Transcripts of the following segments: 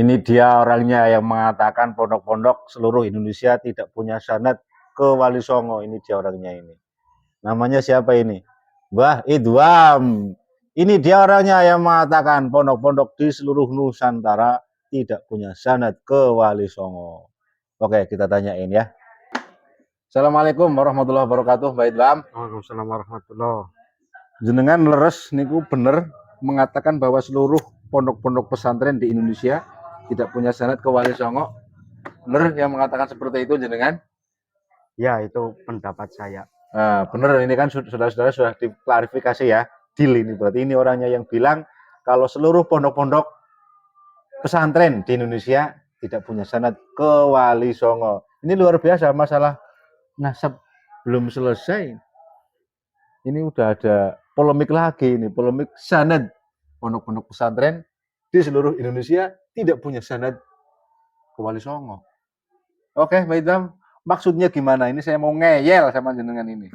Ini dia orangnya yang mengatakan pondok-pondok seluruh Indonesia tidak punya sanad ke Wali Songo. Ini dia orangnya ini. Namanya siapa ini? Mbah Idwam. Ini dia orangnya yang mengatakan pondok-pondok di seluruh Nusantara tidak punya sanad ke Wali Songo. Oke, kita tanyain ya. Assalamualaikum warahmatullahi wabarakatuh, Mbak Idwam. Waalaikumsalam warahmatullahi. Jenengan leres niku bener mengatakan bahwa seluruh pondok-pondok pesantren di Indonesia tidak punya sanad ke Wali Songo. Bener yang mengatakan seperti itu jenengan? Ya, itu pendapat saya. Nah, bener ini kan saudara-saudara sudah diklarifikasi ya. Deal ini berarti ini orangnya yang bilang kalau seluruh pondok-pondok pesantren di Indonesia tidak punya sanad ke Wali Songo. Ini luar biasa, masalah nasab belum selesai. Ini udah ada polemik lagi ini, polemik sanad. Pondok-pondok pesantren di seluruh Indonesia tidak punya sanad ke Wali Songo. Oke, Mbak Idam, maksudnya gimana? Ini saya mau ngeyel sama jenengan ini.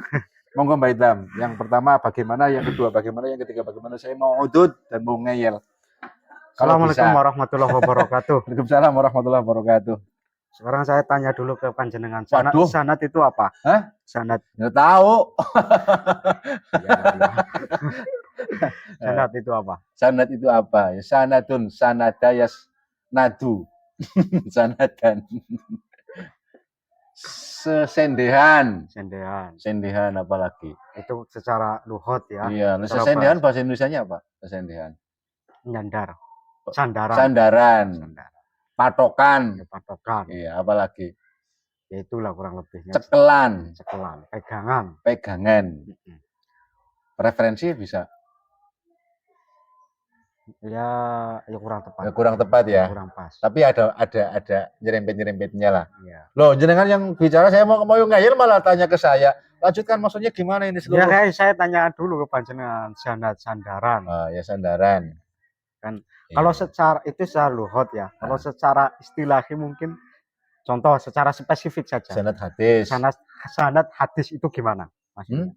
Monggo Mbak Idam. Yang pertama bagaimana, yang kedua bagaimana, yang ketiga bagaimana? Saya mau udut dan mau ngeyel. Assalamualaikum warahmatullahi wabarakatuh. Waalaikumsalam warahmatullahi wabarakatuh. Sekarang saya tanya dulu ke panjenengan. Waduh. Sanad itu apa? Hah? Sanad. Nggak tahu. Sanad itu apa? Sanad itu apa? Ya, sanadun, sanadayas, nadu, sanadan. Sesendehan. Sendehan apalagi? Itu secara luhot ya. Iya, sesendehan bahasa Indonesianya apa? Sesendehan. Nyandar. Sandaran. Sandaran. Patokan. Patokan. Iya, apalagi? Ya itulah kurang lebihnya. Cekelan. Cekelan. Pegangan. Pegangan. Referensi bisa? Ya kurang tepat. Ya, kurang tepat ya. Kurang pas. Tapi ada nyerempet-nyerempetnya lah. Ya. Loh, jenengan yang bicara saya mau ngeyel malah tanya ke saya. Lanjutkan, maksudnya gimana ini seluruh? Ya kayak saya tanya dulu ke panjenengan sanad sandaran. Ya sandaran. Kan kalau secara itu secara luhot ya. Kalau secara istilahi mungkin contoh secara spesifik saja. Sanad hadis. Sanad hadis itu gimana maksudnya?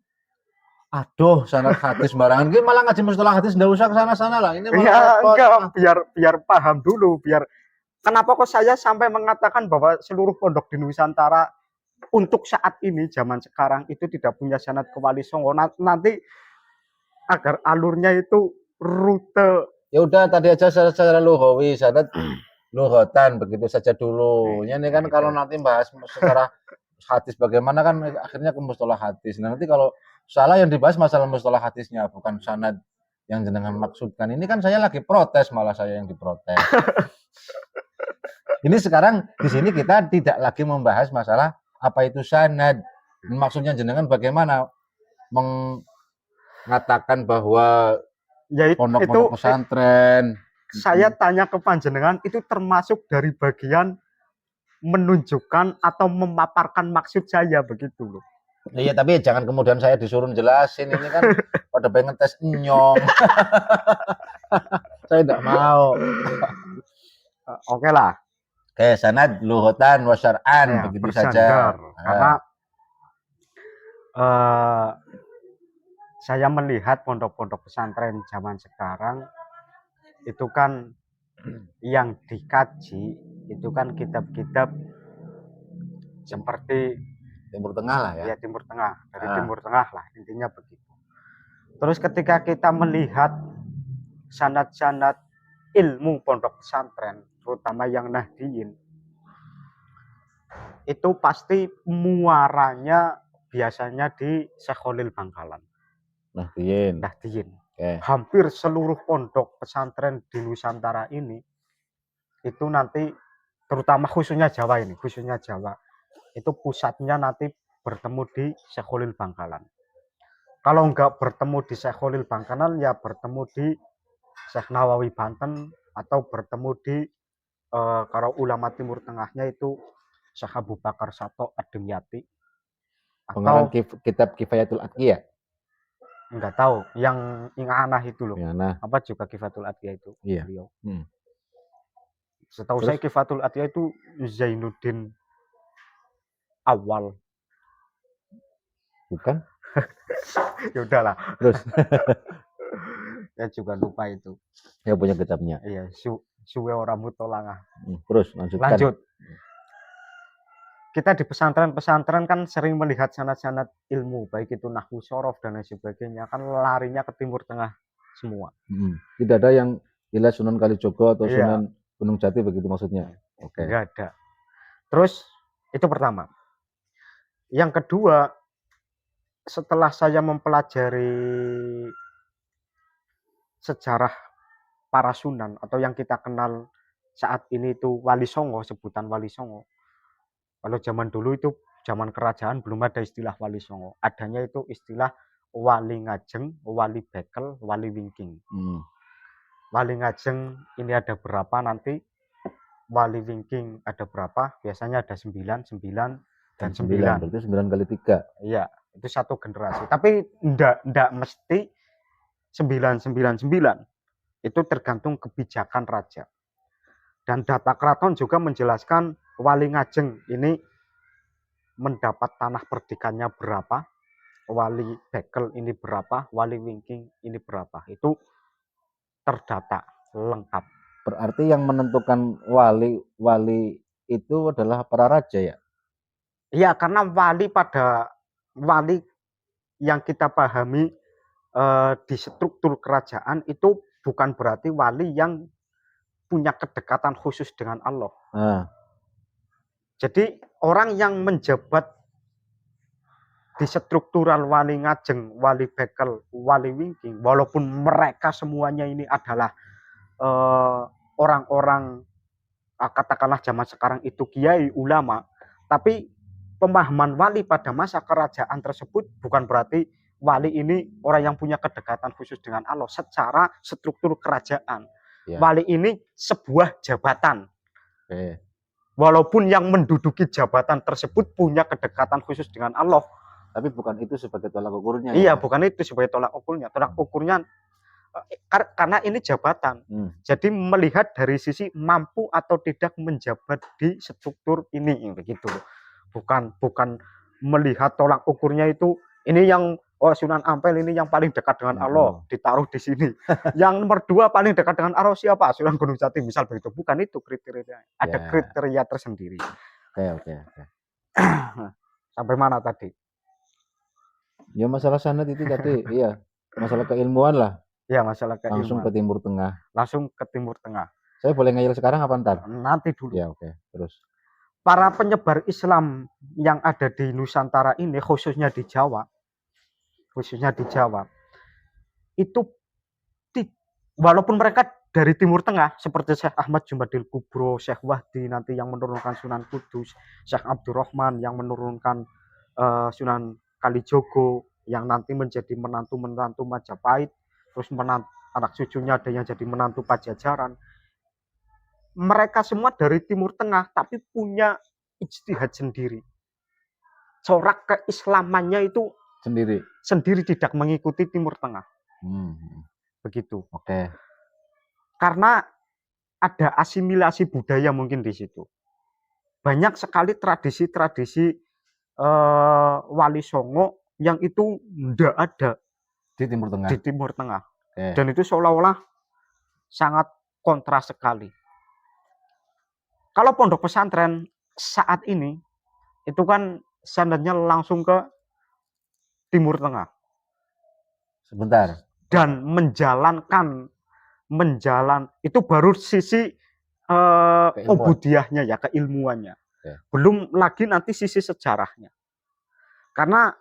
Aduh, sanad hadis sembarangan. Ini malah ngaji mustalah hadis enggak usah ke sana-sana lah. Ini ya enggak, biar paham dulu, biar kenapa kok saya sampai mengatakan bahwa seluruh pondok di Nusantara untuk saat ini zaman sekarang itu tidak punya sanad ke Wali Songo. Nanti agar alurnya itu rute. Ya udah tadi aja secara lugawi sanad lughatan begitu saja dulu. Ini kan kalau nanti bahas secara hadis bagaimana kan akhirnya ke mustalah hadis. Nah, nanti kalau salah yang dibahas masalah mustalah hadisnya bukan sanad yang jenengan maksudkan. Ini kan saya lagi protes, malah saya yang diprotes. Ini sekarang di sini kita tidak lagi membahas masalah apa itu sanad. Maksudnya jenengan bagaimana mengatakan bahwa pondok-pondok pesantren. Saya tanya ke panjenengan itu termasuk dari bagian menunjukkan atau memaparkan maksud saya begitu loh. Iya, tapi jangan kemudian saya disuruh jelasin, ini kan pada pengen tes nyong. Saya tidak mau. Oke lah. Oke, sanad lughatan wa syar'an begitu saja. Karena saya melihat pondok-pondok pesantren zaman sekarang itu kan yang dikaji itu kan kitab-kitab seperti Timur Tengah lah ya. Ya Timur Tengah, dari Timur Tengah lah intinya begitu. Terus ketika kita melihat sanad-sanad ilmu pondok pesantren, terutama yang Nahdiyin, itu pasti muaranya biasanya di Syekh Khalil Bangkalan. Nahdiyin. Hampir seluruh pondok pesantren di Nusantara ini itu nanti terutama khususnya Jawa itu pusatnya nanti bertemu di Syekh Khalil Bangkalan. Kalau enggak bertemu di Syekh Khalil Bangkalan ya bertemu di Syekh Nawawi Banten atau bertemu di kalau ulama Timur Tengahnya itu Syekh Abu Bakar Sato Ad-Dimyati. Pengarang kitab Kifayatul Atqiyah. Enggak tahu, yang Anah itu loh. Apa juga Kifayatul Atqiyah itu? Iya. Beliau. Setahu saya Kifayatul Atqiyah itu Zainuddin Awal. Bukan? Ya udahlah. Terus saya juga lupa itu. Ya punya kitabnya. Iya, suwe ora mutolangah. Terus lanjutkan. Lanjut. Kita di pesantren-pesantren kan sering melihat sanad-sanad ilmu, baik itu nahwu sorof dan lain sebagainya, kan larinya ke Timur Tengah semua. Tidak ada yang dilihat Sunan Kalijogo atau Iya. Sunan Gunung Jati begitu maksudnya. Oke. Enggak ada. Terus itu pertama. Yang kedua, setelah saya mempelajari sejarah para sunan atau yang kita kenal saat ini itu Wali Songo, sebutan Wali Songo. Kalau zaman dulu itu zaman kerajaan belum ada istilah Wali Songo. Adanya itu istilah Wali Ngajeng, Wali Bekel, Wali Wingking. Wali Ngajeng ini ada berapa nanti, Wali Wingking ada berapa, biasanya ada 9, 9, dan 9. Berarti 9 kali 3. Iya, itu satu generasi. Tapi enggak mesti 9, 9, 9. Itu tergantung kebijakan raja. Dan data keraton juga menjelaskan Wali Ngajeng ini mendapat tanah perdikannya berapa, Wali Bekel ini berapa, Wali Wingking ini berapa. Itu terdata lengkap. Berarti yang menentukan wali itu adalah para raja ya? Iya, karena wali yang kita pahami di struktur kerajaan itu bukan berarti wali yang punya kedekatan khusus dengan Allah. Jadi orang yang menjabat di struktural Wali Ngajeng, Wali Bekel, Wali Wingking, walaupun mereka semuanya ini adalah orang-orang katakanlah zaman sekarang itu kiai, ulama, tapi pemahaman wali pada masa kerajaan tersebut bukan berarti wali ini orang yang punya kedekatan khusus dengan Allah secara struktur kerajaan. Ya. Wali ini sebuah jabatan. Walaupun yang menduduki jabatan tersebut punya kedekatan khusus dengan Allah. Tapi bukan itu sebagai tolak ukurnya. Iya, ya? Bukan itu sebagai tolak ukurnya. Tolak ukurnya karena ini jabatan. Jadi melihat dari sisi mampu atau tidak menjabat di struktur ini begitu. Bukan melihat tolak ukurnya itu ini yang Sunan Ampel ini yang paling dekat dengan Allah ditaruh di sini. Yang nomor 2 paling dekat dengan Allah siapa? Sunan Gunung Jati misal begitu. Bukan itu kriteria. Ada kriteria tersendiri. Oke. Sampai mana tadi? Ya masalah sanad itu tadi. Iya, masalah keilmuan lah. Ya, masalah keilmuan. Langsung ke Timur Tengah. Langsung ke Timur Tengah. Saya boleh ngeyel sekarang apa ntar? Nanti dulu. Ya, oke. Terus. Para penyebar Islam yang ada di Nusantara ini, khususnya di Jawa, itu walaupun mereka dari Timur Tengah, seperti Syekh Ahmad Jumadil Kubro, Syekh Wahdi nanti yang menurunkan Sunan Kudus, Syekh Abdurrahman yang menurunkan Sunan Kalijogo, yang nanti menjadi menantu Majapahit, terus anak cucunya ada yang jadi menantu Pajajaran. Mereka semua dari Timur Tengah, tapi punya ijtihad sendiri. Corak keislamannya itu sendiri tidak mengikuti Timur Tengah. Begitu. Oke. Karena ada asimilasi budaya mungkin di situ. Banyak sekali tradisi-tradisi Wali Songo yang itu tidak ada di Timur Tengah. Okay. Dan itu seolah-olah sangat kontra sekali. Kalau pondok pesantren saat ini itu kan sanadnya langsung ke Timur Tengah. Sebentar. Dan menjalan itu baru sisi ubudiyahnya ya, keilmuannya. Okay. Belum lagi nanti sisi sejarahnya. Karena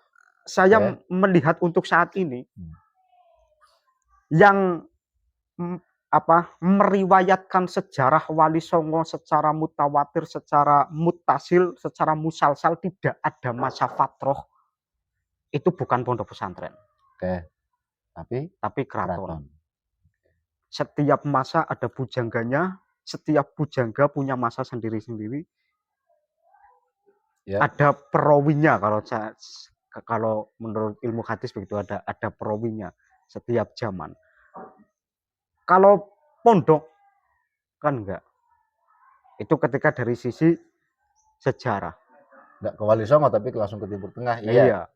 saya melihat untuk saat ini yang meriwayatkan sejarah Wali Songo secara mutawatir, secara mutasil, secara musalsal, tidak ada masa fatroh, itu bukan pondok pesantren. Oke. Tapi keraton. Setiap masa ada bujangganya, setiap bujangga punya masa sendiri-sendiri. Ya. Ada perawinya, kalau menurut ilmu hadis begitu, ada perawinya setiap zaman. Kalau pondok kan enggak. Itu ketika dari sisi sejarah. Enggak ke Wali Songo tapi langsung ke Timur Tengah. Iya.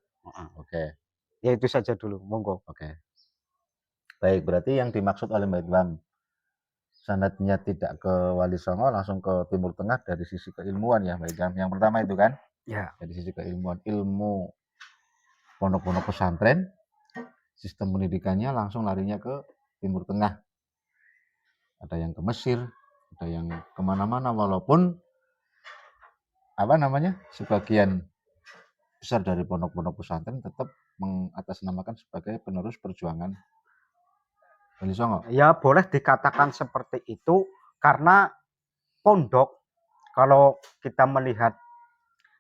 Oke. Ya itu saja dulu, monggo. Oke. Baik, berarti yang dimaksud oleh Mbak Idwam sanadnya tidak ke Wali Songo langsung ke Timur Tengah dari sisi keilmuan ya Mbak Idam. Yang pertama itu kan Ya. dari sisi keilmuan, ilmu pondok-pondok pesantren, sistem pendidikannya langsung larinya ke Timur Tengah. Ada yang ke Mesir, ada yang kemana-mana, walaupun apa namanya sebagian besar dari pondok-pondok pesantren tetap mengatasnamakan sebagai penerus perjuangan Wali Songo. Ya boleh dikatakan seperti itu karena pondok kalau kita melihat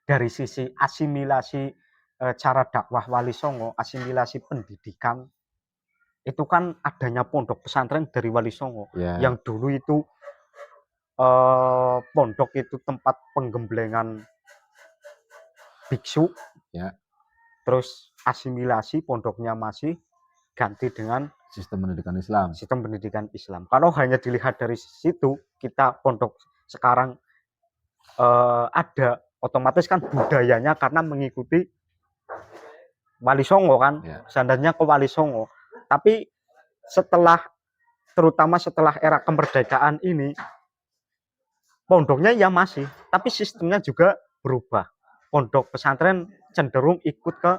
dari sisi asimilasi cara dakwah Wali Songo, asimilasi pendidikan itu kan adanya pondok pesantren dari Wali Songo Ya, yang dulu itu pondok itu tempat penggemblengan biksu, ya, terus asimilasi pondoknya masih ganti dengan sistem pendidikan Islam. sistem pendidikan Islam. Kalau hanya dilihat dari situ, kita pondok sekarang ada, otomatis kan budayanya karena mengikuti Wali Songo kan, Ya. standarnya ke Wali Songo. Tapi terutama setelah era kemerdekaan ini, pondoknya ya masih, tapi sistemnya juga berubah. Pondok pesantren cenderung ikut ke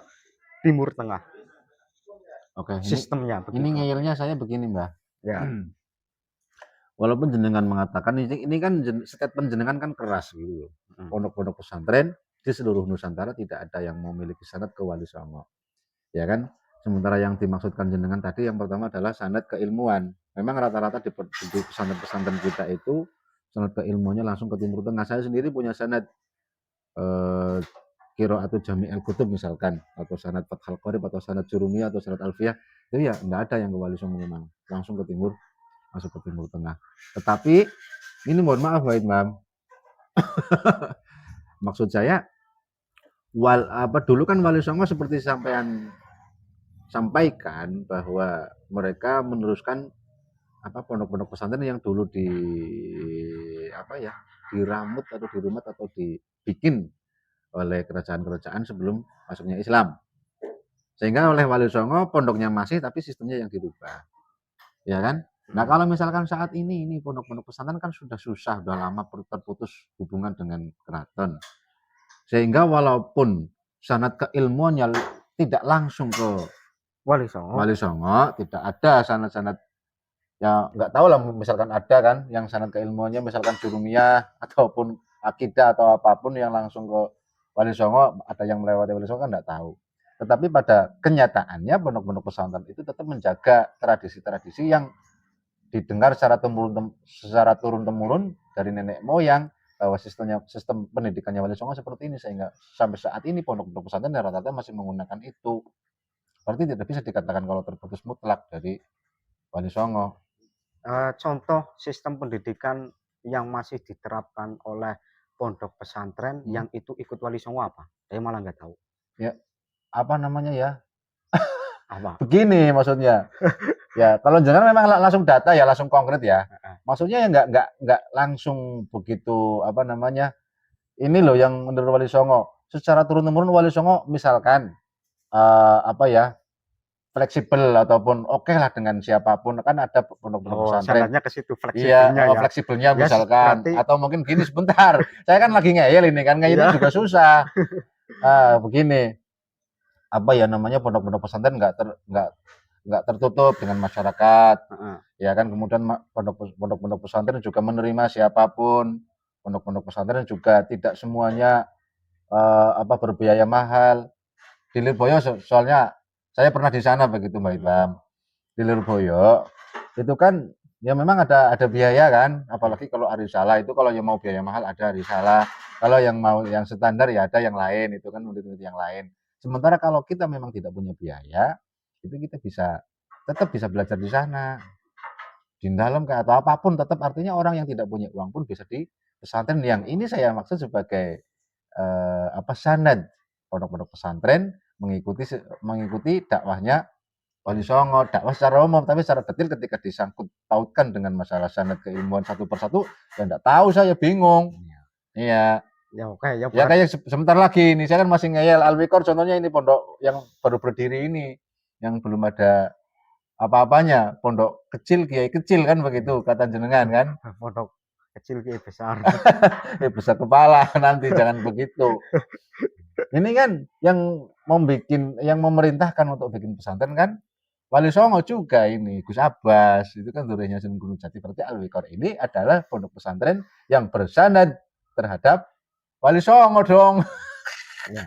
Timur Tengah. Oke, Sistemnya ini begitu. ngeyelnya saya begini Mbak. Ya. Walaupun jenengan mengatakan ini kan statement jenengan kan keras gitu. Pondok-pondok pesantren di seluruh Nusantara tidak ada yang memiliki sanad ke Wali Songo. Ya kan? Sementara yang dimaksudkan jenengan tadi yang pertama adalah sanad keilmuan. Memang rata-rata di pesantren-pesantren kita itu sanad keilmuannya langsung ke Timur Tengah. Saya sendiri punya sanad Qiraatu Jami' al-Kutub misalkan, atau sanad Fathul Qorib, atau sanad Jurumiyah, atau sanad Alfiyah, itu ya enggak ada yang ke Wali Songo memang, langsung ke timur, masuk ke Timur Tengah. Tetapi ini mohon maaf Mbak Imam, maksud saya dulu kan Wali Songo seperti sampaikan bahwa mereka meneruskan pondok-pondok pesantren yang dulu diramut atau dirumat atau dibikin oleh kerajaan-kerajaan sebelum masuknya Islam. Sehingga oleh Wali Songo pondoknya masih tapi sistemnya yang dirubah. Ya kan? Nah, kalau misalkan saat ini pondok-pondok pesantren kan sudah susah, sudah lama terputus hubungan dengan keraton. Sehingga walaupun sanad keilmuannya tidak langsung ke Wali Songo. Wali Songo, tidak ada sanad-sanad ya nggak tahu lah misalkan ada kan yang sanad keilmuannya misalkan Jurumiyah ataupun akidah atau apapun yang langsung ke Wali Songo, ada yang melewati Wali Songo kan nggak tahu. Tetapi pada kenyataannya pondok-pondok pesantren itu tetap menjaga tradisi-tradisi yang didengar secara turun-temurun dari nenek moyang, bahwa sistem pendidikannya Wali Songo seperti ini, sehingga sampai saat ini pondok-pondok pesantren rata-rata masih menggunakan itu. Berarti tidak bisa dikatakan kalau terputus mutlak dari Wali Songo. Contoh sistem pendidikan yang masih diterapkan oleh pondok pesantren yang itu ikut Wali Songo apa? Saya malah nggak tahu. Ya, apa namanya ya? Apa? Begini maksudnya. Ya, kalau jangan memang langsung data ya, langsung konkret ya. Maksudnya ya nggak langsung begitu ini loh yang menurut Wali Songo. Secara turun-temurun Wali Songo misalkan fleksibel ataupun oke lah dengan siapapun, kan ada pondok-pondok pesantren. Sanadnya ke situ Iya, fleksibelnya ya. fleksibelnya Ya, misalkan, berarti atau mungkin gini sebentar, saya kan lagi ngeyel ini kan, ngeyelnya Iya. juga susah. Begini, pondok-pondok pesantren nggak tertutup dengan masyarakat, ya kan. Kemudian pondok-pondok pesantren juga menerima siapapun. Pondok-pondok pesantren juga tidak semuanya berbiaya mahal. Di Lirboyo soalnya saya pernah di sana begitu Mbak Ibam. Di Lirboyo itu kan ya memang ada biaya kan, apalagi kalau Arisalah itu, kalau yang mau biaya mahal ada Arisalah, kalau yang mau yang standar ya ada yang lain, itu kan murid-murid yang lain. Sementara kalau kita memang tidak punya biaya, itu kita tetap bisa belajar di sana, di dalam atau apapun, tetap artinya orang yang tidak punya uang pun bisa di pesantren yang ini saya maksud sebagai sanad pondok-pondok pesantren mengikuti dakwahnya Wali Songo, dakwah secara umum, tapi secara detail ketika disangkut pautkan dengan masalah sanad keilmuan satu persatu, ya enggak tahu, saya bingung. Iya. ya oke ya. Ya kayak sebentar lagi nih, saya kan masih ngeyel Al-Wiqor contohnya, ini pondok yang baru berdiri ini, yang belum ada apa-apanya pondok kecil kiai kecil kan begitu kata jenengan kan. Pondok kecil kiai besar. Besar kepala nanti jangan begitu. Ini kan yang memerintahkan untuk bikin pesantren kan Wali Songo juga ini Gus Abbas itu kan durinya Sunan Gunung Jati. Berarti Al-Wiqor ini adalah pondok pesantren yang bersanad terhadap Wali Songo dong. Ya.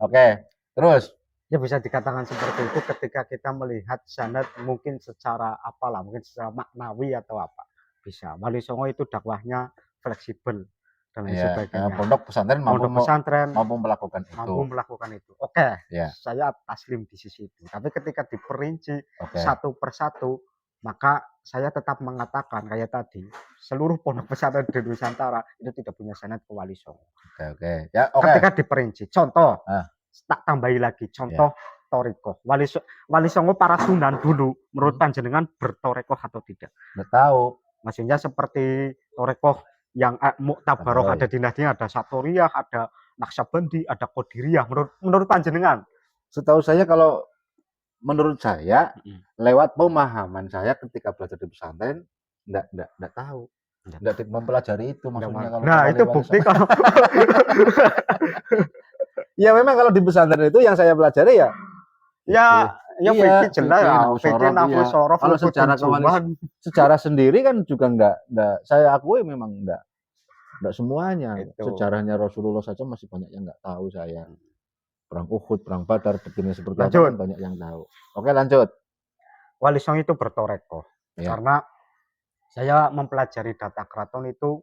Oke, terus Ya bisa dikatakan seperti itu ketika kita melihat sanad mungkin secara apalah, mungkin secara maknawi atau apa. Bisa. Wali Songo itu dakwahnya fleksibel dan lain ya, sebagainya. pondok pesantren Pondok pesantren mampu melakukan mampu itu. melakukan itu. Oke, Ya, saya taslim di sisi itu. Tapi ketika diperinci oke. satu persatu, maka saya tetap mengatakan kayak tadi, seluruh pondok pesantren di Nusantara itu tidak punya sanad ke Wali Songo. Oke. Ya, oke. Ketika diperinci, contoh, Ah. tak tambahi lagi, contoh toriko. Wali Songo para sunan dulu, menurut panjenengan bertorikoh atau tidak? Udah tahu. Maksudnya seperti torikoh yang Muktabaroh ada dinasnya, ada Satoriyah, ada Naksabandi, ada Qadiriyah. Menurut panjenengan? Setahu saya kalau menurut saya lewat pemahaman saya ketika belajar di pesantren enggak tahu. Enggak mempelajari itu maksudnya kalau Nah, itu bukti kalau ya memang kalau di pesantren itu yang saya pelajari ya ya fikih jelas ya, fikih nafsu sorof kalau secara sendiri kan juga enggak saya akui memang enggak semuanya. Sejarahnya Rasulullah saja masih banyak yang enggak tahu saya. Perang Uhud, perang Badar, detailnya seperti apa kan banyak yang tahu. Oke, lanjut. Wali Songo itu bertoreko. Ya. Karena saya mempelajari data keraton itu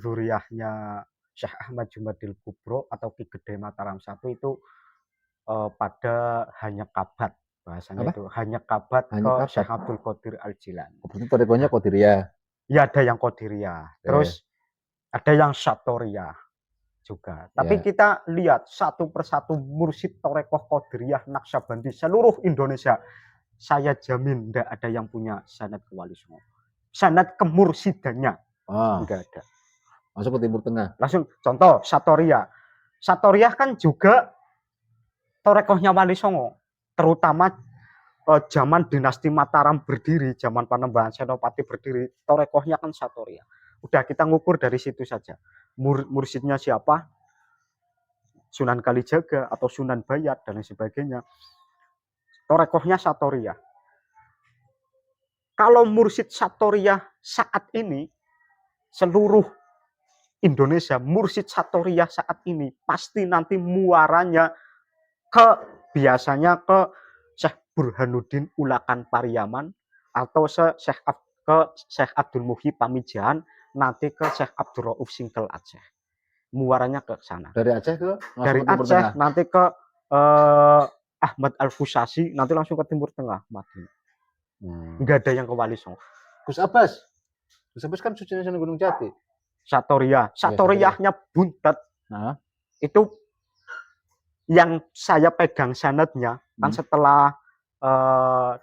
zuriyahnya Syekh Ahmad Jumadil Kubro atau Ki Gede Mataram I itu pada hanya kabat bahasanya Apa? itu hanya kabat ke Syekh Abdul Qadir Al-Jilani. Berarti torekonya Qadiriyah. Ya ada yang Qadiriyah. Terus ada yang Satoriyah juga. Tapi kita lihat satu persatu mursyid torekoh Qadiriyah Naksabandi seluruh Indonesia. Saya jamin tidak ada yang punya sanad ke Wali Songo. Sanad kemursidannya enggak ada. Masuk ke Timur Tengah. Langsung contoh Satoriyah. Satoriyah kan juga torekohnya Wali Songo. Terutama zaman dinasti Mataram berdiri, zaman Panembahan Senopati berdiri, torekohnya kan Satoriyah. Udah kita ngukur dari situ saja. Mursyidnya siapa? Sunan Kalijaga atau Sunan Bayat dan lain sebagainya. Torekohnya Satoriyah. Kalau mursyid Satoriyah saat ini, seluruh Indonesia, mursyid Satoriyah saat ini, pasti nanti muaranya biasanya ke Syekh Burhanuddin Ulakan Pariyaman, atau ke Syekh Abdul Muhyi Pamijahan, nanti ke Syekh Abdul Rauf Singkel Aceh. Muaranya ke sana. Dari Aceh ke? Dari Aceh nanti ke Ahmad Al-Fusasi, nanti langsung ke Timur Tengah, Madinah. Enggak ada yang ke Wali Songo. Gus Abbas kan sucinya Sunan Gunung Jati. Satoriyahnya buntet. Nah, itu yang saya pegang sanadnya kan setelah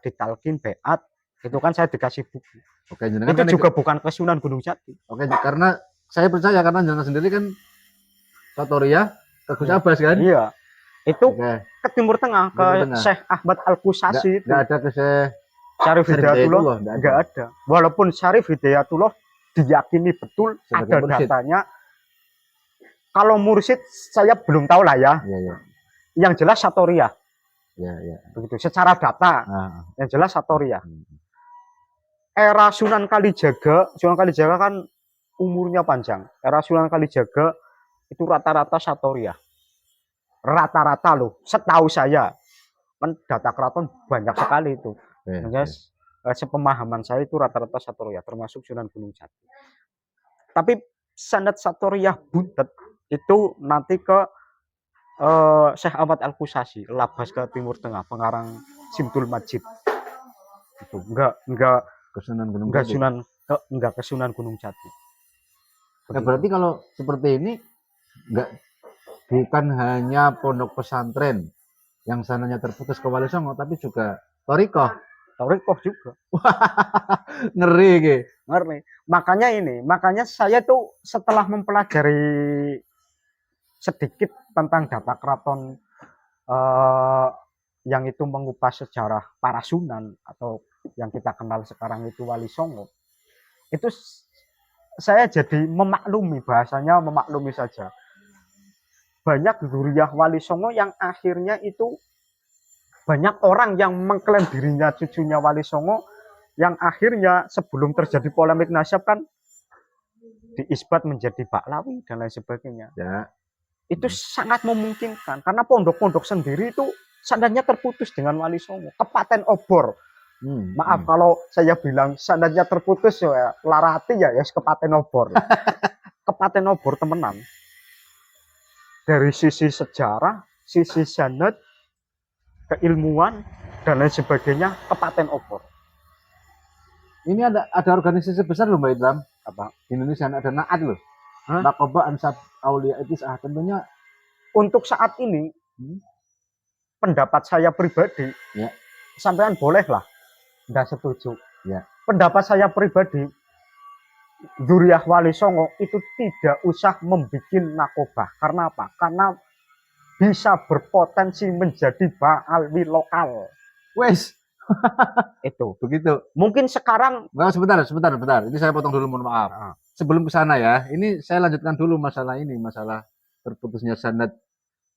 ditalkin beat, itu kan saya dikasih buku. Oke, itu kan juga bukan ke Sunan Gunung Jati. Oke, karena saya percaya karena jenengan sendiri kan Satoriyah ke Gus Abbas kan? Iya. Itu ke Timur Tengah, ke Syekh Ahmad Al-Fusasi itu. Enggak ada ke Syekh Syarif Hidayatullah, enggak ada. Walaupun Syarif Hidayatullah diyakini betul ada datanya. Kalau mursyid saya belum tahu lah ya. Iya. Yang jelas Satoriyah. Iya. Begitu secara data. Yang jelas Satoriyah. Era Sunan Kalijaga kan umurnya panjang. Era Sunan Kalijaga itu rata-rata Satoriyah. Rata-rata loh, setahu saya. Kan data keraton banyak sekali itu. Sepemahaman saya itu rata-rata Satoriyah, termasuk Sunan Gunung Jati. Tapi sanad Satoriyah buntet itu nanti ke Syekh Ahmad Al-Fusasi, labas ke Timur Tengah, pengarang Simtul Majid. Itu enggak ke Sunan Gunung Jati. Enggak ke Sunan Gunung Jati. Nah, berarti kalau seperti ini bukan hanya pondok pesantren yang sananya terputus ke Wali Songo, tapi juga torikoh juga. Ngeri. Makanya saya tuh setelah mempelajari sedikit tentang data keraton yang itu mengupas sejarah para Sunan atau yang kita kenal sekarang itu Wali Songo, itu saya jadi memaklumi, bahasanya memaklumi saja. Banyak zuriyah Wali Songo yang akhirnya itu banyak orang yang mengklaim dirinya cucunya Wali Songo, yang akhirnya sebelum terjadi polemik nasab kan diisbat menjadi Baklawi dan lain sebagainya. Ya. Itu sangat memungkinkan karena pondok-pondok sendiri itu sanadnya terputus dengan Wali Songo. Kepaten Obor, maaf kalau saya bilang sanadnya terputus ya larati ya Kepaten Obor. Kepaten Obor temenan. Dari sisi sejarah, sisi sanad, keilmuan dan lain sebagainya, Kepaten Obor. Ini ada organisasi besar loh Mbak Idlam. Apa? Di Indonesia ada Naat loh. Naqabah Ansab Aulia Itisah. Tentunya untuk saat ini pendapat saya pribadi, ya, sampean boleh lah nggak setuju. Ya. Pendapat saya pribadi, zuriyah Wali Songo itu tidak usah membuat nakobah. Karena apa? Karena bisa berpotensi menjadi ba'alwi lokal. Wes. Itu. Begitu. Mungkin sekarang. Nah, sebentar. Ini saya potong dulu, mohon maaf. Sebelum ke sana ya, ini saya lanjutkan dulu masalah terputusnya sanad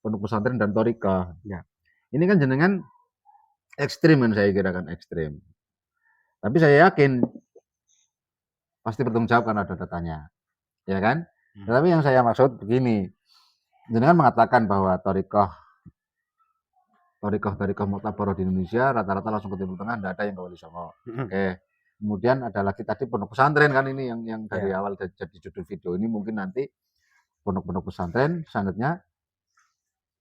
pondok pesantren dan thariqah. Ya. Ini kan jenengan ekstrim kan, saya kira kan ekstrim. Tapi saya yakin pasti bertanggung jawab karena ada datanya. Ya kan? Tetapi yang saya maksud begini. Jenengan mengatakan bahwa thariqah Mu'tabarah di Indonesia rata-rata langsung ke Timur Tengah, tidak ada yang ke Wali Songo. Oke. Kemudian ada lagi tadi pondok pesantren kan, ini yang dari awal jadi judul video ini, mungkin nanti pondok pesantren sanadnya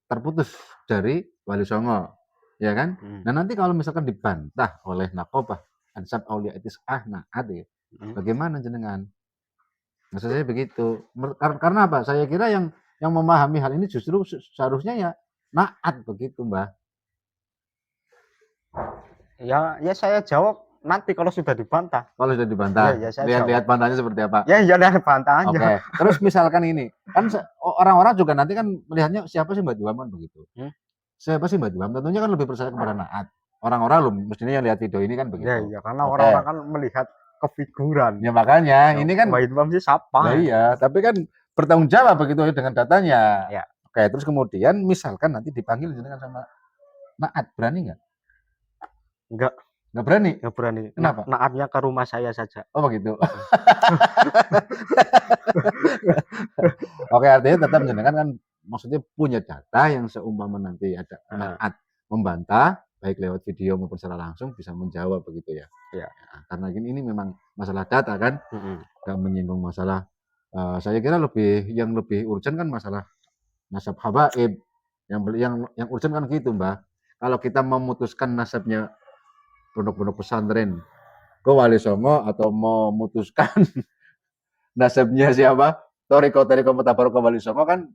terputus dari Wali Songo, ya kan? Nah nanti kalau misalkan dibantah oleh Naqabah Ansab Aulia Itisah Naat, bagaimana jenengan? Maksud saya begitu. Karena apa? Saya kira yang memahami hal ini justru seharusnya ya Naat begitu, Mbah. Ya saya jawab nanti kalau sudah dibantah. Kalau sudah dibantah, lihat bantahnya seperti apa? Ya lihat bantahnya. Oke. Terus misalkan ini, kan orang-orang juga nanti kan melihatnya siapa sih Mbak Diwam kan begitu. Siapa sih Mbak Diwam? Tentunya kan lebih percaya kepada Naat. Orang-orang loh mestinya yang lihat video ini kan begitu. Ya karena orang-orang kan melihat kefiguran. Ya makanya ini kan Mbak Diwam sih siapa? Nah, iya, tapi kan bertanggung jawab begitu dengan datanya. Ya. Oke, terus kemudian misalkan nanti dipanggil dengan sama Naat, berani nggak? Nggak berani? Nggak berani. Kenapa? Naatnya ke rumah saya saja. Oh begitu. Oke, artinya tetap jenengan kan maksudnya punya data yang seumpama nanti ada Naat membantah, baik lewat video maupun secara langsung bisa menjawab begitu ya. Ya. Nah, karena ini memang masalah data kan, nggak menyinggung masalah. Saya kira yang lebih urgent kan masalah nasab habaib. Yang urgent kan gitu, Mbak. Kalau kita memutuskan nasabnya pondok-pondok pesantren ke Wali Songo atau memutuskan nasabnya siapa thariqah Mu'tabarah ke Wali Songo kan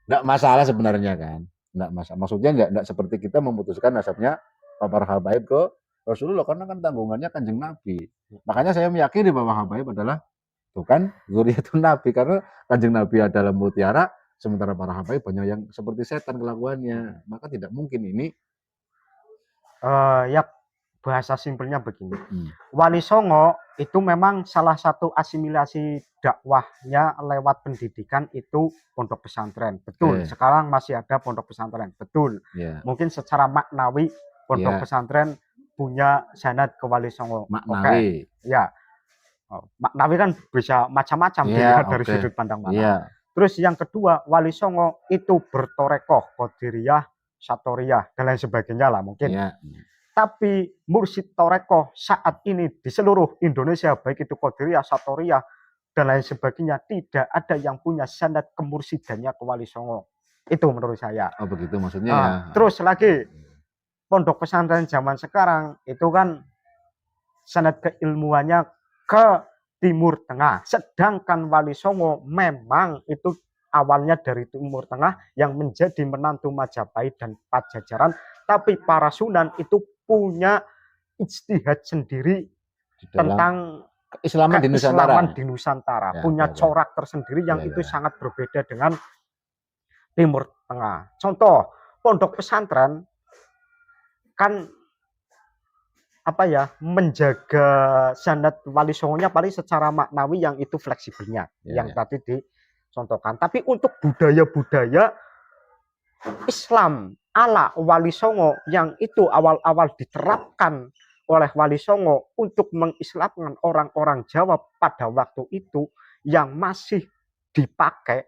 enggak masalah sebenarnya kan. Enggak masalah. Maksudnya enggak seperti kita memutuskan nasabnya para habaib ke Rasulullah karena kan tanggungannya Kanjeng Nabi. Makanya saya meyakini bahwa habaib adalah bukan zuriatun Nabi karena Kanjeng Nabi adalah mutiara sementara para habaib banyak yang seperti setan kelakuannya. Maka tidak mungkin ini ya bahasa simpelnya begini. Wali Songo itu memang salah satu asimilasi dakwahnya lewat pendidikan itu pondok pesantren. Betul. Sekarang masih ada pondok pesantren. Betul. Mungkin secara maknawi pondok pesantren punya sanad ke Wali Songo. Maknawi. Ya. Maknawi kan bisa macam-macam dilihat dari sudut pandang mana. Terus yang kedua, Wali Songo itu bertorekoh, qadiriyah, satoriyah dan lain sebagainya lah mungkin. Tapi mursyid torekoh saat ini di seluruh Indonesia, baik itu qadiriyah, satoriyah dan lain sebagainya, tidak ada yang punya sanad kemursidannya ke Wali Songo. Itu menurut saya. Oh begitu maksudnya ya. Terus lagi pondok pesantren zaman sekarang itu kan sanad keilmuannya ke Timur Tengah. Sedangkan Wali Songo memang itu awalnya dari Timur Tengah yang menjadi menantu Majapahit dan Pajajaran. Tapi para Sunan itu punya ijtihad sendiri tentang Keislaman di Nusantara. Punya corak tersendiri yang itu sangat berbeda dengan Timur Tengah. Contoh, pondok pesantren kan apa ya, menjaga sanad Wali Songonya paling secara maknawi yang itu fleksibelnya yang tadi dicontohkan. Tapi untuk budaya-budaya Islam ala Wali Songo yang itu awal-awal diterapkan oleh Wali Songo untuk mengislamkan orang-orang Jawa pada waktu itu yang masih dipakai,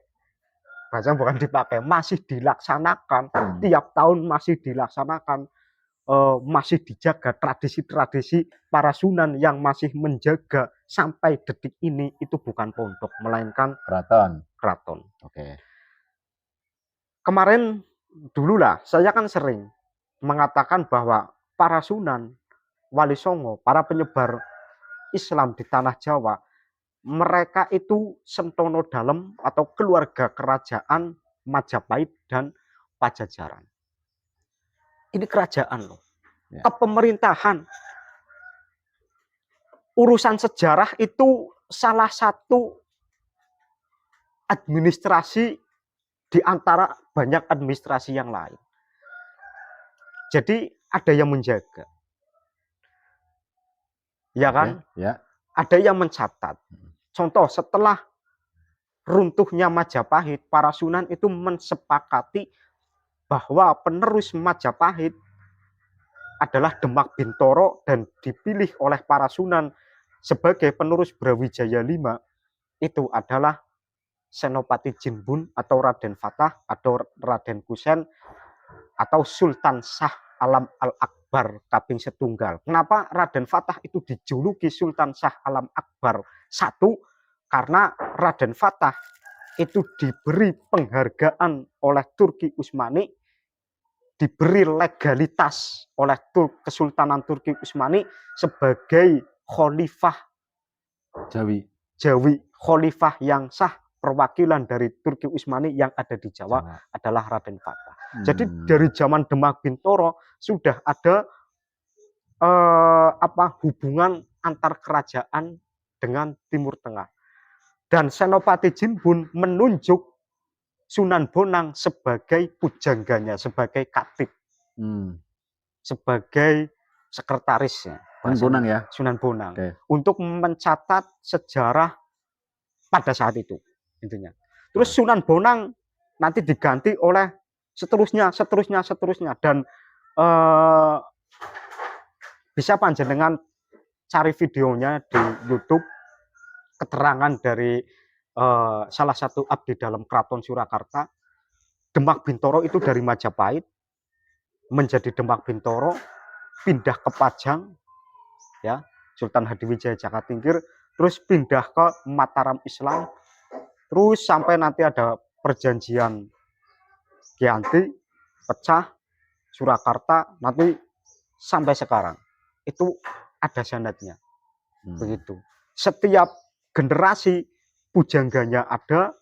bukan dipakai, masih dilaksanakan tiap tahun, masih dilaksanakan, masih dijaga tradisi-tradisi para sunan yang masih menjaga sampai detik ini, itu bukan pondok melainkan keraton. Oke. Kemarin dululah saya kan sering mengatakan bahwa para sunan, Wali Songo, para penyebar Islam di tanah Jawa, mereka itu sentono dalam atau keluarga kerajaan Majapahit dan Pajajaran. Ini kerajaan loh. Ya. Kepemerintahan, urusan sejarah itu salah satu administrasi di antara banyak administrasi yang lain. Jadi ada yang menjaga. Ya kan? Ya. Ada yang mencatat. Contoh, setelah runtuhnya Majapahit, para sunan itu mensepakati bahwa penerus Majapahit adalah Demak Bintoro dan dipilih oleh para sunan sebagai penerus Brawijaya V itu adalah Senopati Jinbun atau Raden Fatah atau Raden Kusen atau Sultan Shah Alam Al-Akbar Kaping Setunggal. Kenapa Raden Fatah itu dijuluki Sultan Shah Alam Akbar? Satu, karena Raden Fatah itu diberi penghargaan oleh Turki Utsmani, diberi legalitas oleh Kesultanan Turki Utsmani sebagai khalifah Jawi, khalifah yang sah, perwakilan dari Turki Utsmani yang ada di Jawa adalah Raden Fatah. Jadi dari zaman Demak Bintoro sudah ada hubungan antar kerajaan dengan Timur Tengah. Dan Senopati Jinbun menunjuk Sunan Bonang sebagai pujangganya, sebagai katib, sebagai sekretarisnya. Bonang ya? Sunan Bonang. Okay. Untuk mencatat sejarah pada saat itu, intinya. Terus Sunan Bonang nanti diganti oleh seterusnya, dan bisa panjenengan cari videonya di YouTube, keterangan dari salah satu abdi dalam Keraton Surakarta. Demak Bintoro itu dari Majapahit menjadi Demak Bintoro, pindah ke Pajang, ya, Sultan Hadiwijaya Jakatingkir, terus pindah ke Mataram Islam, terus sampai nanti ada perjanjian Giyanti, pecah, Surakarta, nanti sampai sekarang itu ada sanadnya. Begitu. Setiap generasi pujangganya ada,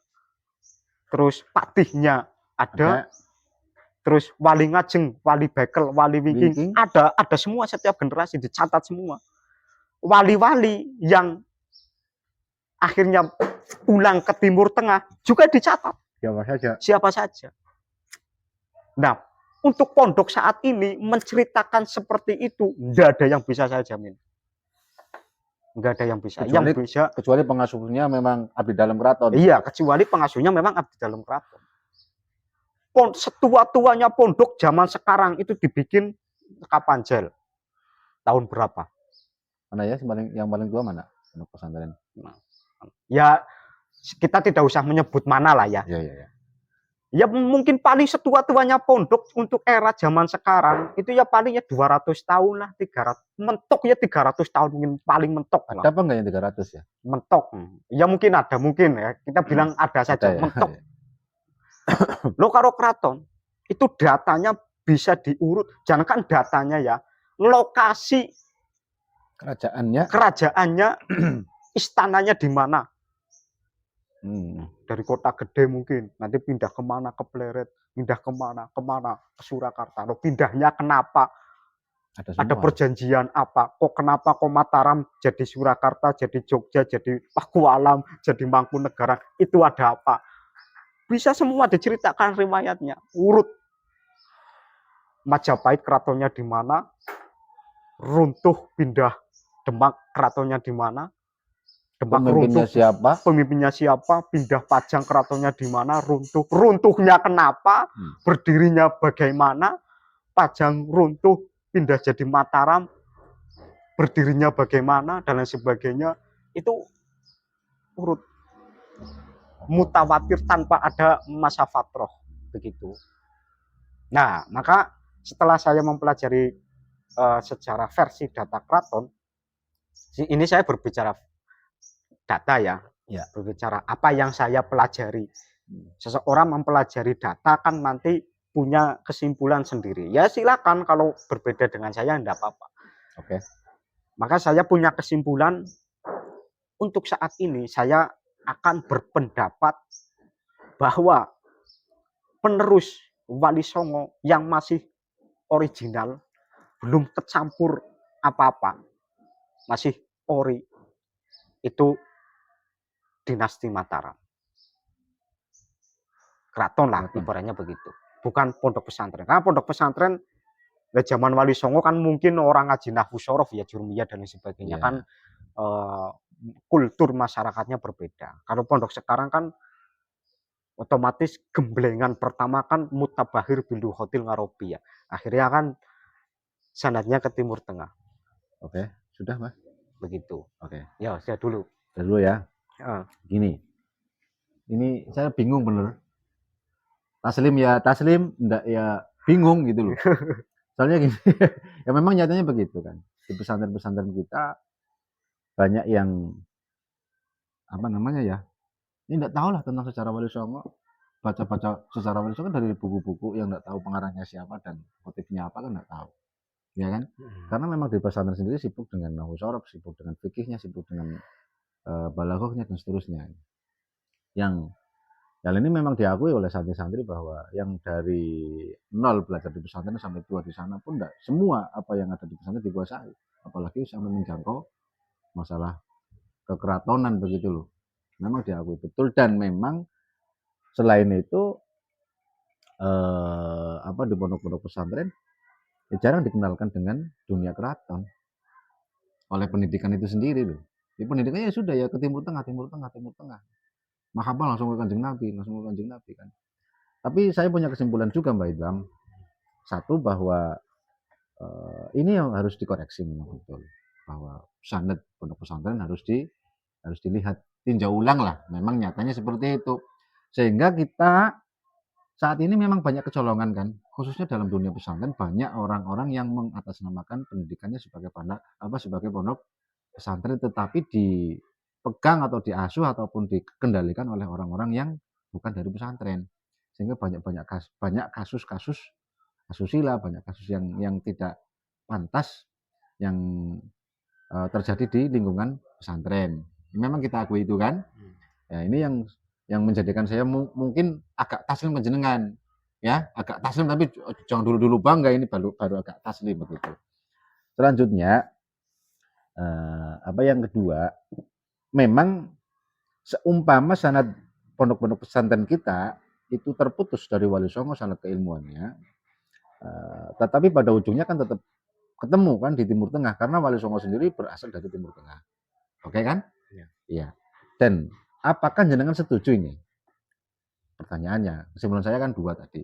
terus patihnya ada, terus wali ngajeng, wali bekel, wali wingking, ada semua, setiap generasi dicatat semua. Wali-wali yang akhirnya pulang ke Timur Tengah juga dicatat. Siapa saja. Nah, untuk pondok saat ini menceritakan seperti itu, tidak ada yang bisa saya jamin. Enggak ada yang bisa. Kecuali pengasuhnya memang abdi dalam keraton. Iya, kecuali pengasuhnya memang abdi dalam keraton. Setua-tuanya pondok zaman sekarang itu dibikin kapan, Jel? Tahun berapa? Mana ya, yang paling tua mana? Pondok pesantren. Ya, kita tidak usah menyebut mana lah ya. Iya. Ya mungkin paling setua-tuanya pondok untuk era zaman sekarang itu ya palingnya 200 tahun lah, 300. Mentok ya 300 tahun mungkin paling mentok lah. Ada apa enggak yang 300 ya? Mentok. Ya mungkin ada, mungkin ya. Kita bilang ada saja, ya? Mentok. Lo karo keraton itu datanya bisa diurut, jangankan datanya ya, lokasi kerajaannya istananya di mana. Dari kota gede mungkin, nanti pindah kemana, ke Pleret, pindah kemana, ke Surakarta. Lo pindahnya kenapa? Ada perjanjian apa? Kenapa kok Mataram jadi Surakarta, jadi Jogja, jadi Pakualam, jadi Mangkunegaran? Itu ada apa? Bisa semua diceritakan riwayatnya, urut. Majapahit keratonnya di mana, runtuh pindah Demak keratonnya di mana, Demak Pemimpinnya runtuh siapa? pemimpinnya siapa, pindah Pajang keratonnya di mana, runtuhnya kenapa, berdirinya bagaimana, Pajang runtuh pindah jadi Mataram, berdirinya bagaimana dan lain sebagainya. Itu urut mutawatir tanpa ada masa fatroh begitu. Nah, maka setelah saya mempelajari sejarah versi data keraton, ini saya berbicara data ya, berbicara apa yang saya pelajari. Seseorang mempelajari data kan nanti punya kesimpulan sendiri. Ya silakan, kalau berbeda dengan saya enggak apa-apa. Oke. Maka saya punya kesimpulan, untuk saat ini saya akan berpendapat bahwa penerus Wali Songo yang masih original, belum tercampur apa-apa, masih ori, itu dinasti Mataram. Keraton lah, ibaratnya begitu. Bukan pondok pesantren. Karena pondok pesantren zaman Wali Songo kan mungkin orang ngaji nahwu sorof ya, jurumiyah dan lain sebagainya kan, kultur masyarakatnya berbeda. Kalau pondok sekarang kan otomatis gemblengan pertama kan mutabahir bindu hotil ngarobi ya. Akhirnya kan sanadnya ke Timur Tengah. Oke, sudah Mas. Begitu. Oke. Ya, saya dulu. Dulu ya. Gini. Ini saya bingung bener. Taslim ya taslim, enggak ya bingung gitu loh. Soalnya gini, ya memang nyatanya begitu kan. Di pesantren-pesantren kita banyak yang apa namanya ya, ini enggak tahu lah tentang sejarah Wali Songo. Baca-baca sejarah Wali Songo dari buku-buku yang enggak tahu pengarangnya siapa dan motifnya apa kan enggak tahu. Ya kan? Karena memang di pesantren sendiri sibuk dengan nahwu sorof, sibuk dengan fikihnya, sibuk dengan balaghahnya dan seterusnya. Yang hal ini memang diakui oleh santri-santri bahwa yang dari nol belajar di pesantren sampai tua di sana pun enggak semua apa yang ada di pesantren dikuasai. Apalagi sampai menjangkau masalah kekeratonan begitu loh. Memang diakui betul dan memang selain itu apa di pondok-pondok pesantren ya jarang dikenalkan dengan dunia keraton oleh pendidikan itu sendiri loh. Di pendidikannya ya sudah ya ke Timur Tengah, Timur Tengah, Timur Tengah. Mahapal langsung ke Kanjeng Nabi, langsung ke Kanjeng Nabi kan. Tapi saya punya kesimpulan juga Mbak Idam. Satu bahwa ini yang harus dikoreksi memang betul. Bahwa sanad pondok pesantren harus dilihat tinjau ulang lah. Memang nyatanya seperti itu. Sehingga kita saat ini memang banyak kecolongan kan, khususnya dalam dunia pesantren banyak orang-orang yang mengatasnamakan pendidikannya sebagai sebagai pondok pesantren tetapi dipegang atau diasuh ataupun dikendalikan oleh orang-orang yang bukan dari pesantren. Sehingga banyak kasus-kasus asusila, banyak kasus yang tidak pantas yang terjadi di lingkungan pesantren. Memang kita akui itu kan. Ya, ini yang menjadikan saya mungkin agak taslim menjenengan ya, agak taslim tapi jangan dulu-dulu bangga ini baru agak taslim begitu. Selanjutnya apa yang kedua, memang seumpama sanad pondok-pondok pesantren kita itu terputus dari Wali Songo sanad keilmuannya, tetapi pada ujungnya kan tetap ketemu kan di Timur Tengah karena Wali Songo sendiri berasal dari Timur Tengah. Oke kan? Iya. Dan apakah jenengan setuju ini? Pertanyaannya, kesimpulan saya kan dua tadi.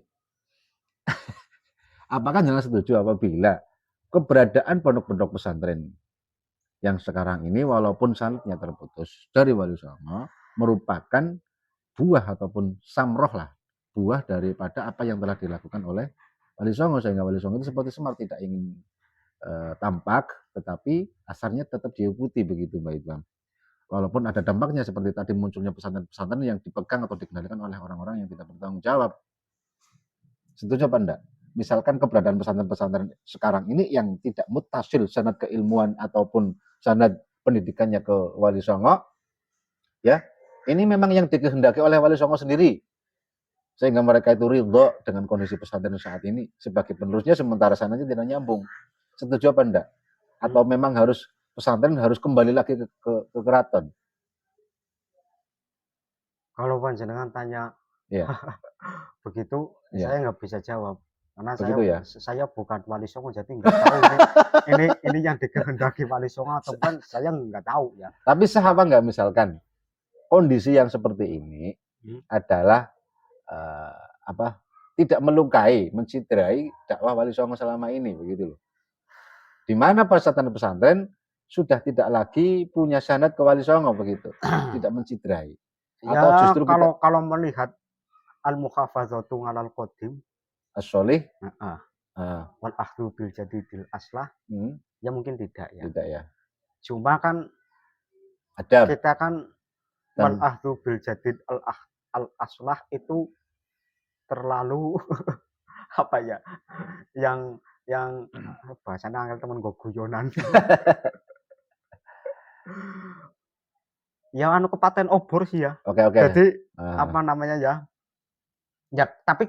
Apakah jenengan setuju apabila keberadaan pondok-pondok pesantren yang sekarang ini walaupun sanadnya terputus dari Wali Songo merupakan buah ataupun samroh lah, buah daripada apa yang telah dilakukan oleh Wali Songo sehingga Wali Songo itu seperti Semar tidak ingin tampak tetapi asarnya tetap diikuti begitu Mbak Idam. Walaupun ada dampaknya seperti tadi munculnya pesantren-pesantren yang dipegang atau dikendalikan oleh orang-orang yang tidak bertanggung jawab. Setuju apa enggak? Misalkan keberadaan pesantren-pesantren sekarang ini yang tidak mutasil sanad keilmuan ataupun sanad pendidikannya ke Wali Songo, ya ini memang yang dikehendaki oleh Wali Songo sendiri. Sehingga mereka itu ridho dengan kondisi pesantren saat ini sebagai penerusnya sementara sanadnya tidak nyambung. Setuju apa enggak? Atau memang harus pesantren harus kembali lagi ke keraton? Kalau panjenengan tanya Ya. begitu, Ya. saya nggak bisa jawab. Karena Begitu ya? saya bukan Wali Songo jadi nggak tahu ini yang dikehendaki Wali Songo atau bukan, saya nggak tahu ya. Tapi sah apa nggak misalkan kondisi yang seperti ini Hmm. adalah apa, tidak melukai, menciderai dakwah Wali Songo selama ini, begitu loh. Di mana pesantren-pesantren sudah tidak lagi punya sanad ke Wali Songo begitu, tidak menciderai. Atau Ya justru kita kalau melihat al-muhafadzatu 'alal qadim, as-sholih, heeh, ah, wal akhdhu bil jadidil aslah, hmm, ya mungkin tidak ya. tidak ya. Cuma kan Adab kita kan wal dan akhdhu bil jadid al aslah itu terlalu apa ya, yang bahasanya angel temen nggo guyonan. Ya anu kepaten obor sih ya. oke oke. Jadi Ah, apa namanya ya, ya tapi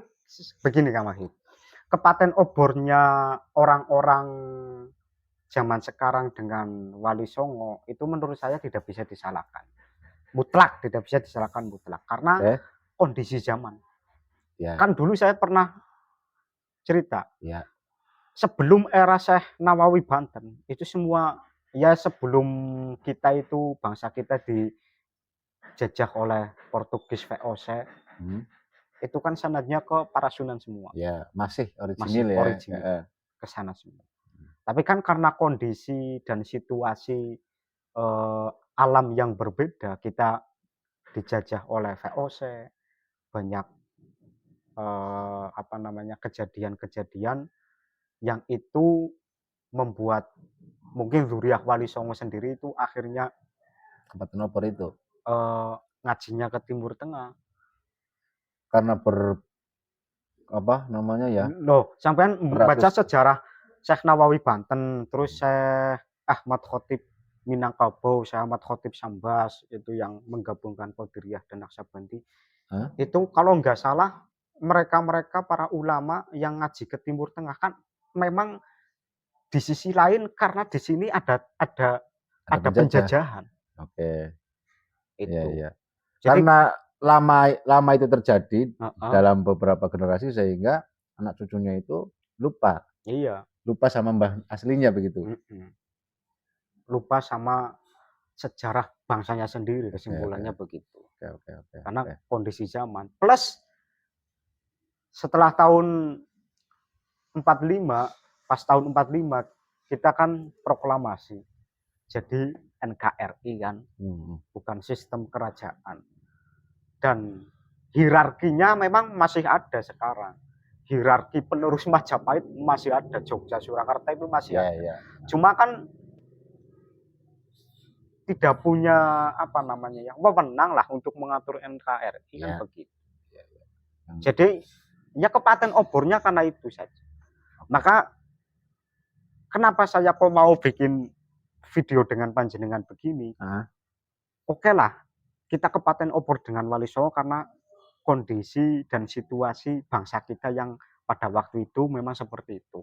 begini Kang Wahid, kepaten obornya orang-orang zaman sekarang dengan Wali Songo itu menurut saya tidak bisa disalahkan. Mutlak, tidak bisa disalahkan mutlak karena oke, kondisi zaman. ya, Kan dulu saya pernah cerita, ya, sebelum era Syekh Nawawi Banten, itu semua ya sebelum kita itu bangsa kita dijajah oleh Portugis VOC, hmm, itu kan sanadnya ke para Sunan semua, ya, masih masih orisinil ya, original ke sana semua. Tapi kan karena kondisi dan situasi alam yang berbeda, kita dijajah oleh VOC, banyak apa namanya kejadian-kejadian yang itu membuat mungkin Zuriyah Wali Songo sendiri itu akhirnya Kabupaten Opor itu. eh, ngajinya ke Timur Tengah. Karena apa namanya ya, Loh, sampean baca beratus, sejarah Syekh Nawawi Banten, terus Syekh Ahmad Khotib Minangkabau, Syekh Ahmad Khotib Sambas itu yang menggabungkan Qadiriyah dan Naqsabandi. hah? Itu kalau nggak salah mereka-mereka para ulama yang ngaji ke Timur Tengah kan memang di sisi lain karena di sini Ada ada penjajah. penjajahan Oke, iya itu. iya. Jadi Karena lama lama itu terjadi heeh, dalam beberapa generasi sehingga anak cucunya itu lupa, iya, lupa sama mbah aslinya begitu. mhm, lupa sama sejarah bangsanya sendiri, Oke oke kesimpulannya begitu. oke oke oke Karena oke. kondisi zaman. Plus setelah tahun 45, pas tahun 45 kita kan proklamasi. Jadi NKRI kan, Hmm. bukan sistem kerajaan. Dan hierarkinya memang masih ada sekarang. Hierarki penerus Majapahit masih ada, Jogja Surakarta itu masih Ya ada. ya. Cuma kan tidak punya apa namanya ya, wewenang lah untuk mengatur NKRI kan Ya, begitu. ya, ya. Hmm. Jadi ya kepaten obornya karena itu saja. Maka kenapa saya kok mau bikin video dengan panjenengan begini? Ah, Oke lah, kita kepaten obor dengan Wali Songo karena kondisi dan situasi bangsa kita yang pada waktu itu memang seperti itu.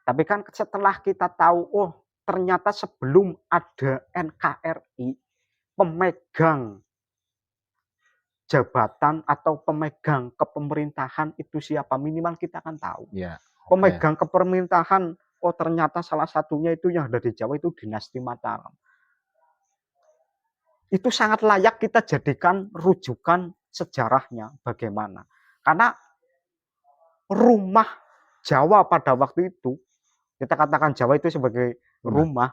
Tapi kan setelah kita tahu, oh ternyata sebelum ada NKRI, pemegang jabatan atau pemegang kepemerintahan itu siapa, minimal kita kan tahu. ya. Oke. Pemegang kepemerintahan, oh ternyata salah satunya itu yang ada di Jawa itu dinasti Mataram. Itu sangat layak kita jadikan rujukan sejarahnya bagaimana. Karena rumah Jawa pada waktu itu, kita katakan Jawa itu sebagai Rumah. rumah,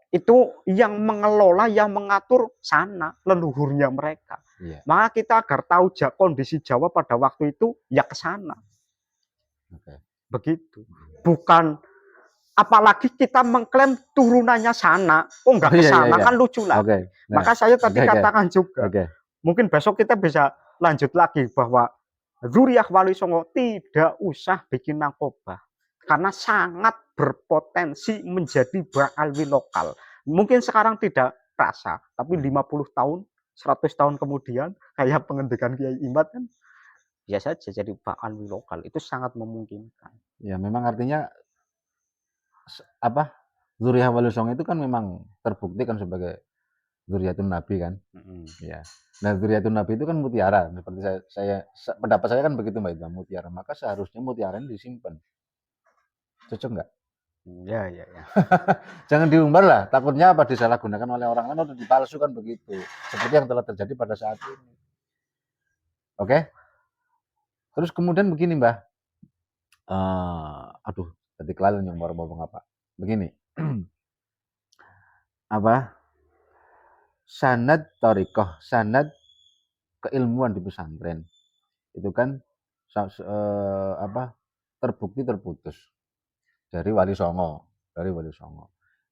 itu yang mengelola, yang mengatur sana, leluhurnya mereka. Iya. Maka kita agar tahu kondisi Jawa pada waktu itu, ya ke sana. Oke. Begitu. Bukan, apalagi kita mengklaim turunannya sana, oh Oh enggak ke iya iya sana, iya. kan lucu Oke. lagi. Nah, Maka saya oke tadi oke. katakan juga, Oke. mungkin besok kita bisa lanjut lagi bahwa Zuriyah Wali Songo tidak usah bikin narkoba karena sangat berpotensi menjadi ba'alwi lokal. Mungkin sekarang tidak terasa, tapi 50 tahun, 100 tahun kemudian kayak pengendikan Kiai Imad kan biasa saja jadi ba'alwi lokal. Itu sangat memungkinkan. Ya memang artinya apa? Zuriyah Wali Songo itu kan memang terbukti kan sebagai Dzurriyyatun Nabi kan. Mm-mm. Ya. Nah, Dzurriyyatun Nabi itu kan mutiara. Seperti pendapat saya kan begitu Mbak Idam, mutiara. Maka seharusnya mutiara ini disimpan. Cocok nggak? Ya, ya, ya. Jangan diumbar lah. Takutnya apa disalahgunakan oleh orang lain atau dipalsukan begitu. Seperti yang telah terjadi pada saat ini. Oke? Terus kemudian begini Mbak. Aduh, tadi kelalen yang baru ngomong apa. Begini. Apa? Sanad thariqah, sanad keilmuan di pesantren. Itu kan apa? Terbukti terputus dari Wali Songo,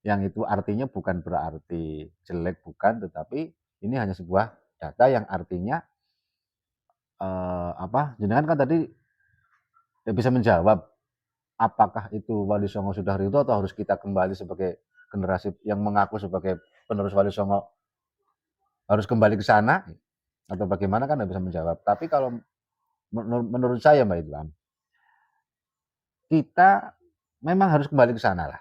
Yang itu artinya bukan berarti jelek, bukan, tetapi ini hanya sebuah data yang artinya apa? Jenengan kan tadi bisa menjawab apakah itu Wali Songo sudah ridho atau harus kita kembali sebagai generasi yang mengaku sebagai penerus Wali Songo harus kembali ke sana atau bagaimana kan bisa menjawab. Tapi kalau menurut saya Mbak Idlam, kita memang harus kembali ke sana lah.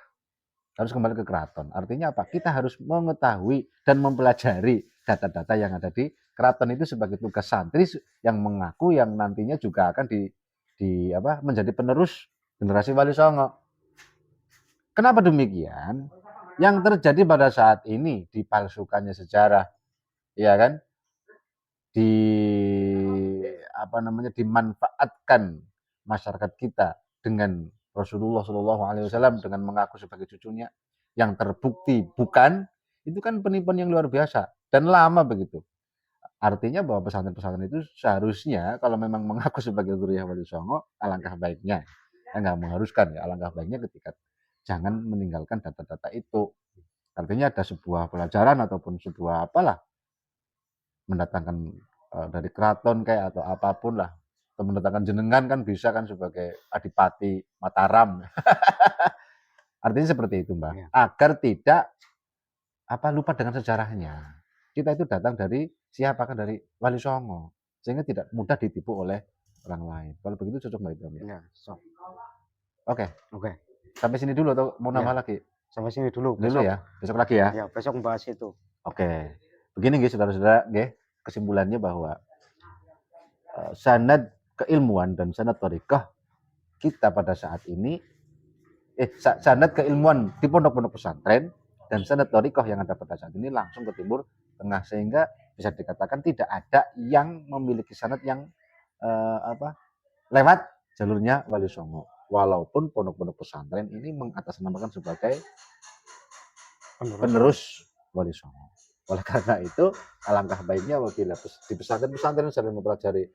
Harus kembali ke keraton. Artinya apa? Kita harus mengetahui dan mempelajari data-data yang ada di keraton itu sebagai tugas santri yang mengaku yang nantinya juga akan di apa menjadi penerus generasi Wali Songo. Kenapa demikian? Yang terjadi pada saat ini dipalsukannya sejarah, ya kan? Di apa namanya dimanfaatkan masyarakat kita dengan Rasulullah Shallallahu Alaihi Wasallam dengan mengaku sebagai cucunya yang terbukti bukan, itu kan penipuan yang luar biasa dan lama begitu. Artinya bahwa pesantren-pesantren itu seharusnya kalau memang mengaku sebagai Dzurriyyah Wali Songo, alangkah baiknya, nggak mengharuskan ya, alangkah baiknya ketika jangan meninggalkan data-data itu. Artinya ada sebuah pelajaran ataupun sebuah apalah mendatangkan dari keraton kayak atau apapun lah. Atau mendatangkan jenengan kan bisa kan sebagai Adipati Mataram. Artinya seperti itu Mbak. Ya. Agar tidak apa lupa dengan sejarahnya. Kita itu datang dari siapa kan dari Wali Songo. Sehingga tidak mudah ditipu oleh orang lain. Kalau begitu cocok Mbak Idam ya. Ya, so. Oke. Oke. Sampai sini dulu atau mau Ya. nambah lagi? Sampai sini dulu. Dulu Besok. ya. Besok lagi ya. Ya, besok bahas itu. Oke. Begini guys saudara-saudara, kesimpulannya bahwa sanad keilmuan dan sanad thariqah kita pada saat ini sanad keilmuan di pondok-pondok pesantren dan sanad thariqah yang ada pada saat ini langsung ke timur tengah sehingga bisa dikatakan tidak ada yang memiliki sanad yang apa lewat jalurnya Wali Songo. Walaupun pondok-pondok pesantren ini mengatasnamakan sebagai penerus Wali Songo. Oleh karena itu, alangkah baiknya apabila di pesantren-pesantren sering mempelajari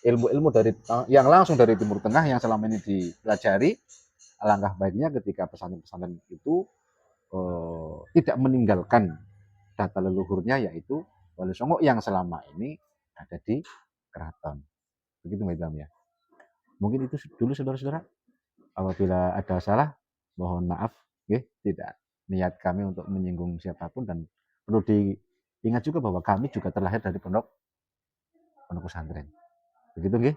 ilmu-ilmu dari yang langsung dari Timur Tengah yang selama ini dipelajari, alangkah baiknya ketika pesantren-pesantren itu tidak meninggalkan data leluhurnya yaitu Wali Songo yang selama ini ada di keraton. Begitu Mbak Idam ya. Mungkin itu dulu saudara-saudara. Apabila ada salah, mohon maaf, tidak niat kami untuk menyinggung siapapun dan perlu diingat juga bahwa kami juga terlahir dari pondok pesantren. Begitu nggih.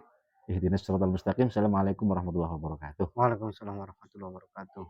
Ihdinas siratal mustaqim. Assalamualaikum warahmatullahi wabarakatuh. Waalaikumsalam warahmatullahi wabarakatuh.